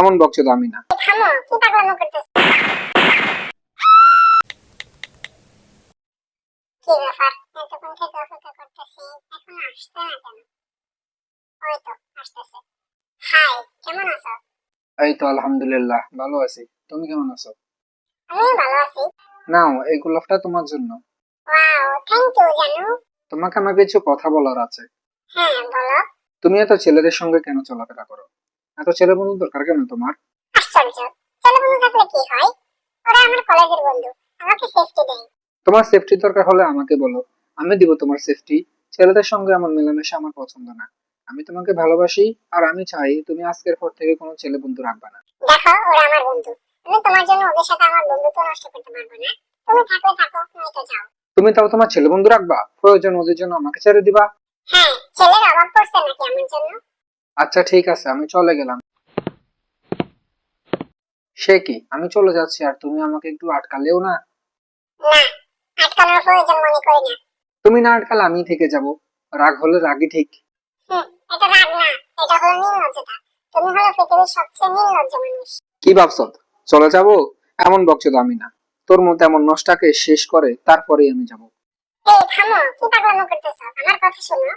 এমন বকছো তো আমি না। থামো, কি পাগলামো করতেছো? কি ব্যাপার, এতক্ষণ থেকে অপেক্ষা করতেছি, এখন আসছে না কেন? ওই তো আসতেছে। হাই, কেমন আছো? এই তো আলহামদুলিল্লাহ ভালো আছি। তুমি কেমন আছো? আমিও ভালো আছি। নাও এই গোলাপটা তোমার জন্য। ওয়াও, থ্যাংক ইউ জানু। তোমাকে আমাকে কিছু কথা বলার আছে। হ্যাঁ বলো। তুমি এত ছেলেদের সঙ্গে কেন চলাফেরা করো? এত ছেলে বন্ধু দরকার কেন তোমার? আশ্চর্য, ছেলে বন্ধু থাকলে কি হয়? ওরা আমার কলেজের বন্ধু, আমাকে সেফটি দেয়। তোমার সেফটি দরকার হলে আমাকে বলো, আমি দিব তোমার সেফটি। ছেলেদের সঙ্গে আমার মেলামেশা আমার পছন্দ না। আমি তোমাকে ভালোবাসি, আর আমি চাই তুমি আজকের পর থেকে কোনো ছেলে বন্ধু রাখবা না। দেখো, ওরা আমার বন্ধু, আমি তোমার জন্য ওদের সাথে আমার বন্ধুত্ব নষ্ট করতে পারবো না। তুমি থাকলে থাকো, নয়তো যাও। তুমি তাও তোমার ছেলে বন্ধু রাখবা, প্রয়োজন ওদের জন্য আমাকে ছেড়ে দিবা। হ্যাঁ, ছেলের অভাব পড়ছে নাকি আমার জন্য? আচ্ছা ঠিক আছে, আমি চলে গেলাম। সে কি, আমি চলে যাচ্ছি আর তুমি আমাকে একটু আটকালেও না? না, আটকানোর প্রয়োজন মনে করি না। তুমি না আটকালে আমি থেকে যাব। রাগ হলে রাগই ঠিক। হুম, এটা রাগ না, এটা হলো নির্লজ্জতা। তুমি হলো পৃথিবীর সবচেয়ে নির্লজ্জ মানুষ। কি ভাবছ? চলে যাব? এমন বকছো তো আমি না। তোর মতো এমন নষ্টাকে শেষ করে তারপরেই আমি যাব। এই থামো, কি পাগলামো করতেছো? আমার কথা শোনো।